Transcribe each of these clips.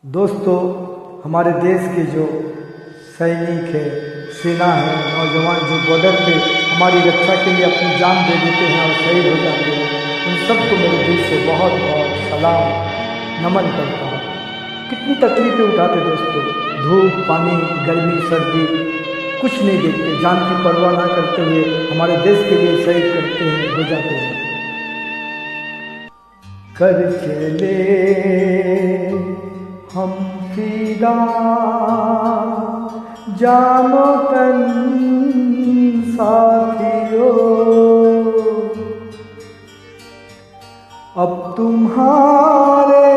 दोस्तों, हमारे देश के जो सैनिक है, सेना है, नौजवान जो बॉर्डर पे हमारी रक्षा के लिए अपनी जान दे देते हैं और शहीद हो जाते हैं, उन सबको मेरे दिल से बहुत बहुत सलाम नमन करता हूँ। कितनी तकलीफें उठाते दोस्तों, धूप, पानी, गर्मी, सर्दी कुछ नहीं देखते, जान की परवाह ना करते हुए हमारे देश के लिए शहीद करते हैं, हो जाते हैं। कर चले हम फिदा जानो तन साथियों, अब तुम्हारे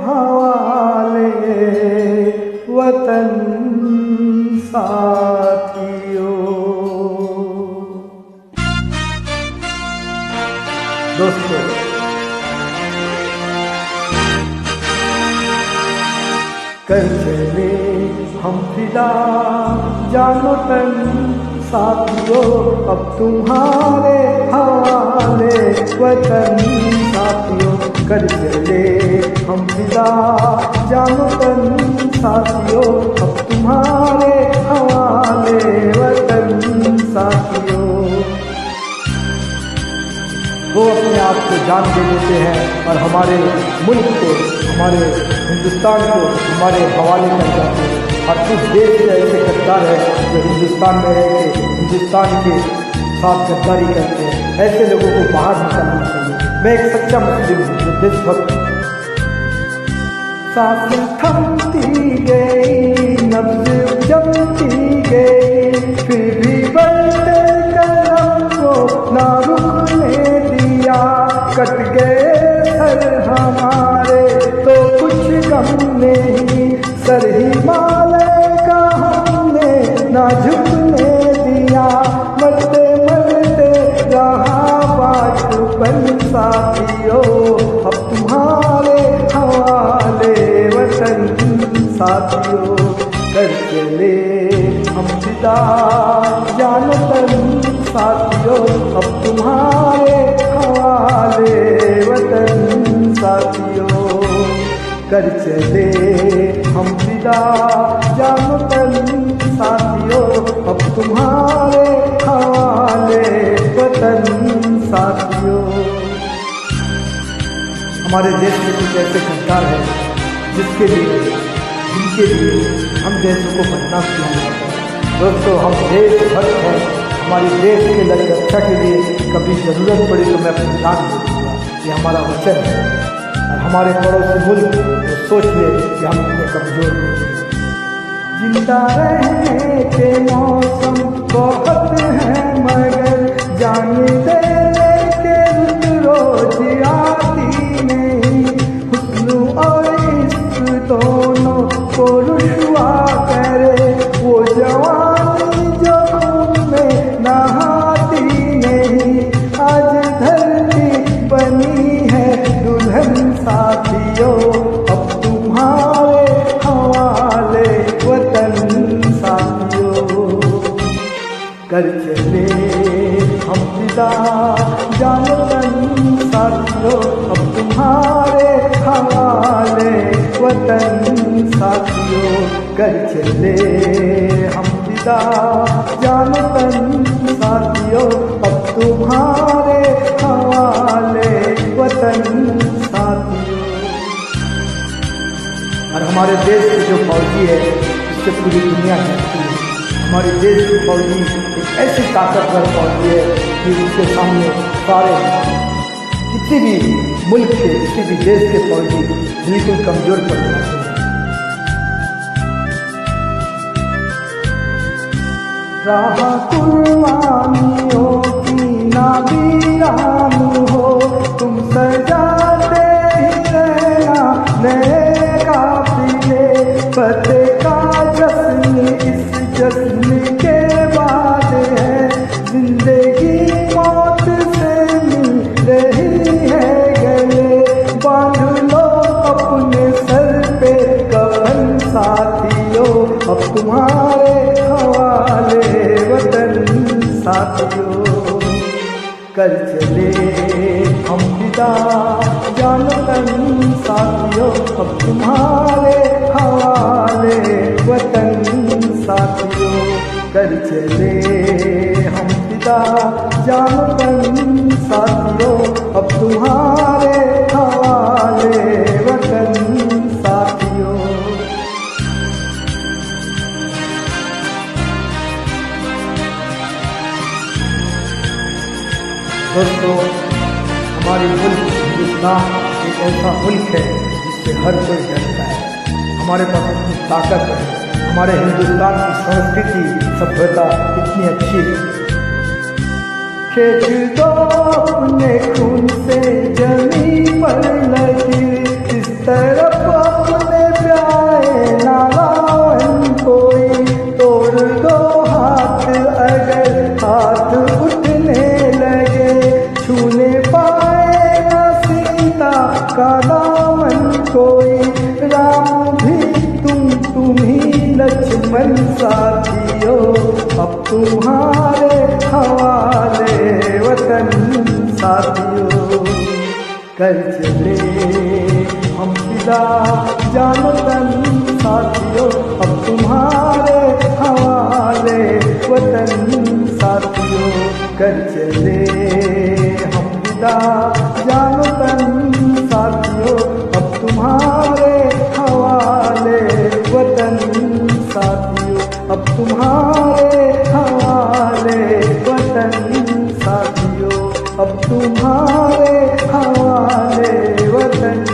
हवाले वतन साथियों। दोस्तों, कर चले हम फिदा जानो तन साथियों, अब तुम्हारे हवाले वतन साथियों। कर चले हम फिदा जानो तन साथियों, अब तुम्हारे हवाले वतन साथियों। वो अपने आप को जान दे देते हैं और हमारे मुल्क को, हमारे हिंदुस्तान को हमारे हवाले कर जाते हैं। और कुछ देश के ऐसे गद्दार हैं जो हिंदुस्तान में रह के हिंदुस्तान के साथ गद्दारी करते हैं। ऐसे लोगों को बाहर निकालना चाहिए। मैं एक सच्चा मुस्लिम हूँ जो देशभक्त। सांसें थमती गई, नब्ज़ जमती गई, फिर भी बढ़ते कदम को ना रुकने दिया। कट गए सर हमारे तो कुछ गम नहीं, सर हिमालय का हमने ना झुकने दिया। मरते मरते रहा बाटपन साथियों, अब तुम्हारे हवाले वतन साथियों। कर चले हम फिदा जानो तन साथियों, अब तुम्हारे हवाले वतन साथियों। कर चले हम फिदा जानो तन साथियों, अब तुम्हारे हवाले वतन साथियों। हमारे देश में कुछ ऐसे गद्दार हैं जिनके लिए हम देशों को बदनाम किया जाता है। दोस्तों, हम देशभक्त हैं। हमारी देश के रक्षा के लिए कभी ज़रूरत पड़ी तो मैं अपनी जान दे दूँगा, ये हमारा वचन है। और हमारे पड़ोसी मुल्क तो सोच ले कि हम इतने कमज़ोर हैं। जिंदा रहने के मौसम बहुत हैं मगर जान देने के रोज आती नहीं। हुस्न और इश्क दोनों को रुसवा करे वो जवानी जो खून में नहाती नहीं। आज धरती बनी है दुल्हन साथियों, अब तुम्हारे हवाले वतन साथियों। कर चले हम फिदा जानो तन साथियों, अब तुम्हारे हवाले वतन साथियों। कर चले हम फिदा जानो तन साथियों, अब तुम्हारे हवाले वतन साथियों। और हमारे देश के जो फौजी है इससे पूरी दुनिया जानती है। हमारे देश की फौजी एक ऐसी ताकतवर फौजी है कि उसके सामने सारे किसी भी मुल्क के, किसी भी देश के फौजी बिल्कुल कमजोर पड़ जाते हैं। राह कुर्बानियों की नावीरान हो, तुम सजाते ही रहना नए काफिले। फतेह का जश्न इस जश्न के बाद है, जिंदगी मौत से मिल रही है गले। बांध लो अपने सर पे कफन साथियों, अब तुम्हारे हवाले वतन साथियों। कर चले हम फिदा जानो तन साथियों, अब तुम्हारे कर चले हम विदा जान तन साथियों, अब तुम्हारे हवाले वतन साथियों। दोस्तों, हमारी मुल्क हिंदुस्तान एक ऐसा मुल्क है जिससे हर कोई डरता है। हमारे पास इतनी ताकत है, हमारे हिंदुस्तान की संस्कृति सभ्यता इतनी अच्छी है। खेत दो अपने खून से जमीन पर लगी, इस तरफ अपने प्यारे नारायण कोई, तोड़ दो हाथ अगर हाथ उठने लगे, छूने पाए ना सीता का दामन कोई, राम भी तुम ही लक्ष्मण साथियों, अब तुम्हारे हवाले वतन साथियों। कर चले हम विदा जान तन साथियों, अब तुम्हारे हवाले वतन साथियों। कर चले हम विदा जान तन साथियों, अब तुम्हारे हवाले वतन साथियों, अब तुम्हारे हवाले वतन साथियों, अब तुम्हारे हवाले वतन